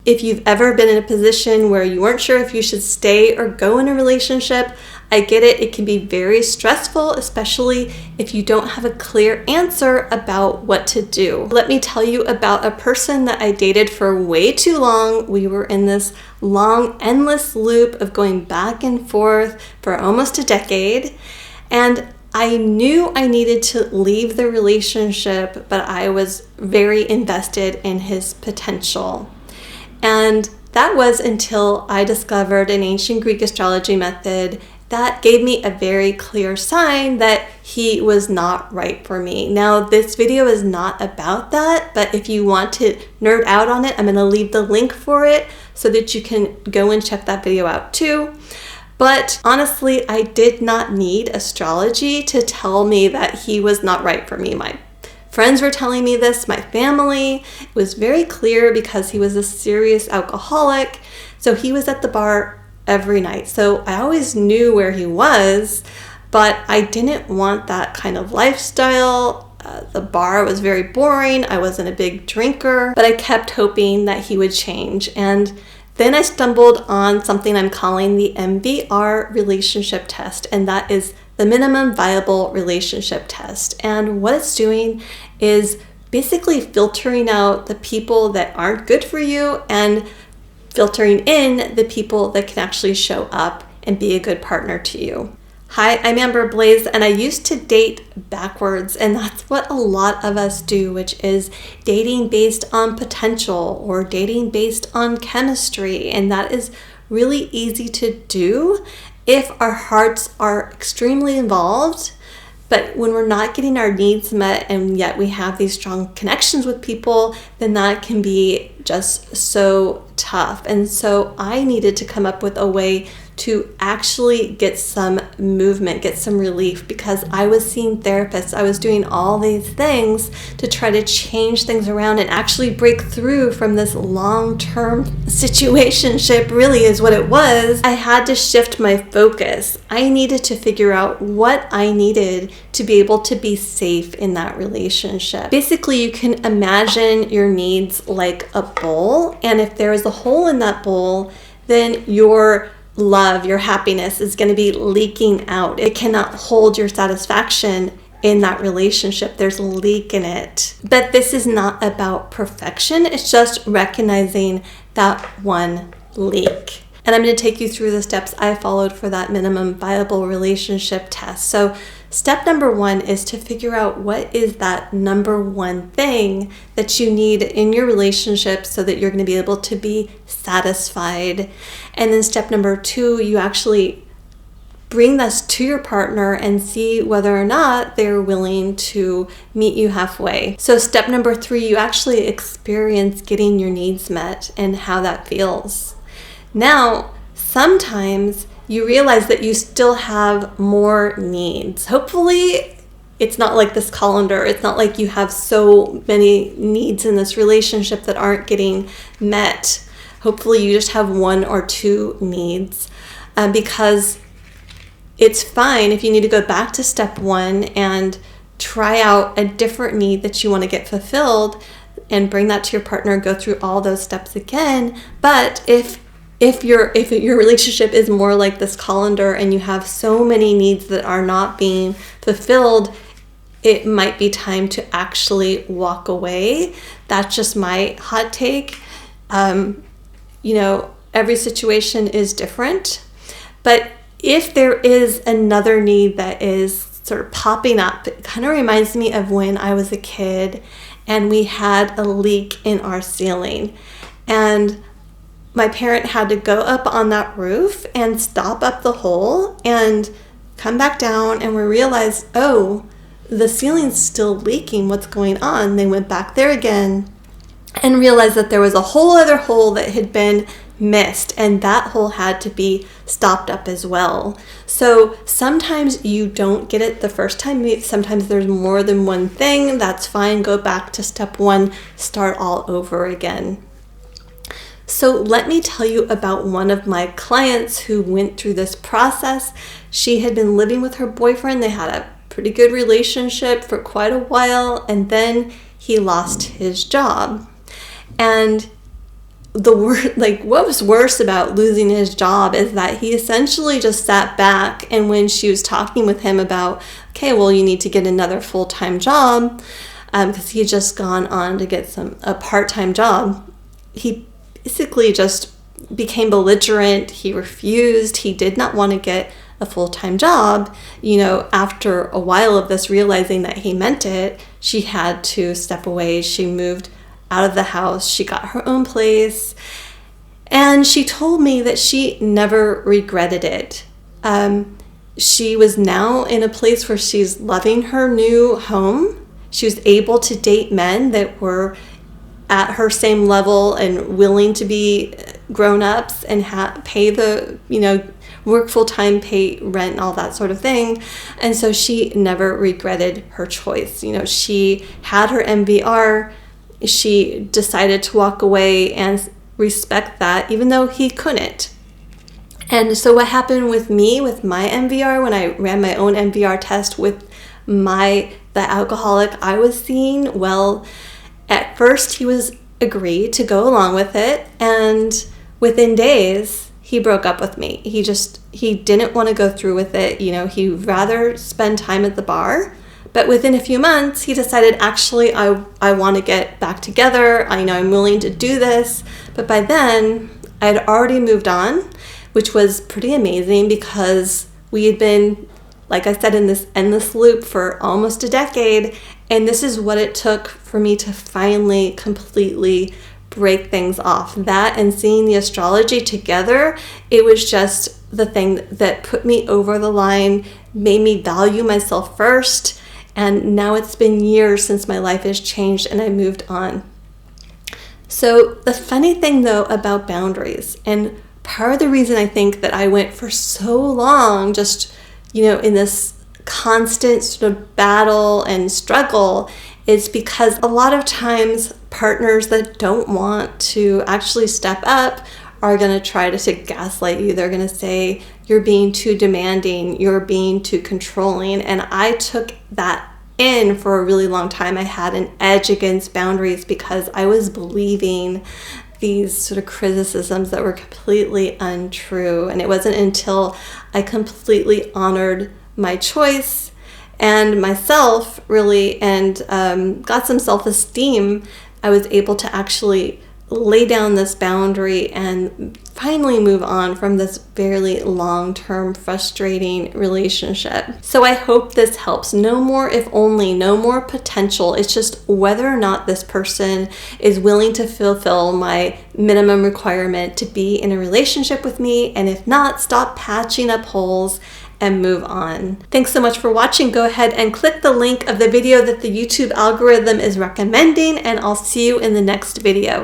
If you've ever been in a position where you weren't sure if you should stay or go in a relationship, I get it. It can be very stressful, especially if you don't have a clear answer about what to do. Let me tell you about a person that I dated for way too long. We were in this long, endless loop of going back and forth for almost a decade. And I knew I needed to leave the relationship, but I was very invested in his potential. And that was until I discovered an ancient Greek astrology method that gave me a very clear sign that he was not right for me. Now, this video is not about that, but if you want to nerd out on it, I'm going to leave the link for it so that you can go and check that video out too. But honestly, I did not need astrology to tell me that he was not right for me. My friends were telling me this, my family. It was very clear because he was a serious alcoholic. So he was at the bar every night. So I always knew where he was, but I didn't want that kind of lifestyle. The bar was very boring. I wasn't a big drinker, but I kept hoping that he would change. And then I stumbled on something I'm calling the MVR relationship test, and that is the minimum viable relationship test. And what it's doing is basically filtering out the people that aren't good for you and filtering in the people that can actually show up and be a good partner to you. Hi, I'm Amber Blaze, and I used to date backwards, and that's what a lot of us do, which is dating based on potential or dating based on chemistry, and that is really easy to do if our hearts are extremely involved. But when we're not getting our needs met and yet we have these strong connections with people, then that can be just so tough. And so I needed to come up with a way to actually get some movement, get some relief, because I was seeing therapists. I was doing all these things to try to change things around and actually break through from this long-term situationship, really is what it was. I had to shift my focus. I needed to figure out what I needed to be able to be safe in that relationship. Basically, you can imagine your needs like a bowl, and if there is a hole in that bowl, then your love, your happiness is going to be leaking out. It cannot hold your satisfaction in that relationship. There's a leak in it. But this is not about perfection. It's just recognizing that one leak. And I'm going to take you through the steps I followed for that minimum viable relationship test. So step number one is to figure out what is that number one thing that you need in your relationship so that you're going to be able to be satisfied. And then step number two, you actually bring this to your partner and see whether or not they're willing to meet you halfway. So step number three, you actually experience getting your needs met and how that feels. Now, sometimes you realize that you still have more needs. Hopefully, it's not like this colander. It's not like you have so many needs in this relationship that aren't getting met. Hopefully, you just have one or two needs, because it's fine if you need to go back to step one and try out a different need that you want to get fulfilled and bring that to your partner, go through all those steps again. But if your relationship is more like this colander and you have so many needs that are not being fulfilled, it might be time to actually walk away. That's just my hot take. Every situation is different, but if there is another need that is sort of popping up, it kind of reminds me of when I was a kid and we had a leak in our ceiling, and my parent had to go up on that roof and stop up the hole and come back down, and we realized, oh, the ceiling's still leaking. What's going on? They went back there again and realized that there was a whole other hole that had been missed, and that hole had to be stopped up as well. So sometimes you don't get it the first time. Sometimes there's more than one thing. That's fine. Go back to step one, start all over again. So let me tell you about one of my clients who went through this process. She had been living with her boyfriend. They had a pretty good relationship for quite a while, and then he lost his job. And what was worse about losing his job is that he essentially just sat back, and when she was talking with him about, okay, well, you need to get another full-time job, because he had just gone on to get a part-time job, he basically just became belligerent. He refused. He did not want to get a full-time job. After a while of this, realizing that he meant it, she had to step away. She moved out of the house. She got her own place. And she told me that she never regretted it. She was now in a place where she's loving her new home. She was able to date men that were at her same level and willing to be grown-ups and pay the, work full-time, pay rent, and all that sort of thing. And so she never regretted her choice. She had her MVR. She decided to walk away and respect that, even though he couldn't. And so what happened with me, with my MVR, when I ran my own MVR test with the alcoholic I was seeing, well, at first he was agreed to go along with it, and within days he broke up with me. He didn't want to go through with it. He'd rather spend time at the bar. But within a few months, he decided, actually, I want to get back together. I'm willing to do this. But by then, I had already moved on, which was pretty amazing because we had been, like I said, in this endless loop for almost a decade. And this is what it took for me to finally completely break things off. That and seeing the astrology together, it was just the thing that put me over the line, made me value myself first. And now it's been years since my life has changed and I moved on. So the funny thing though about boundaries, and part of the reason I think that I went for so long just, in this constant sort of battle and struggle, is because a lot of times partners that don't want to actually step up are going to try to gaslight you. They're going to say, you're being too demanding, you're being too controlling. And I took that in for a really long time. I had an edge against boundaries because I was believing these sort of criticisms that were completely untrue. And it wasn't until I completely honored my choice and myself, really, and got some self-esteem, I was able to actually lay down this boundary and finally move on from this very long-term frustrating relationship. So I hope this helps. No more if only, no more potential. It's just whether or not this person is willing to fulfill my minimum requirement to be in a relationship with me, and if not, stop patching up holes and move on. Thanks so much for watching. Go ahead and click the link of the video that the YouTube algorithm is recommending, and I'll see you in the next video.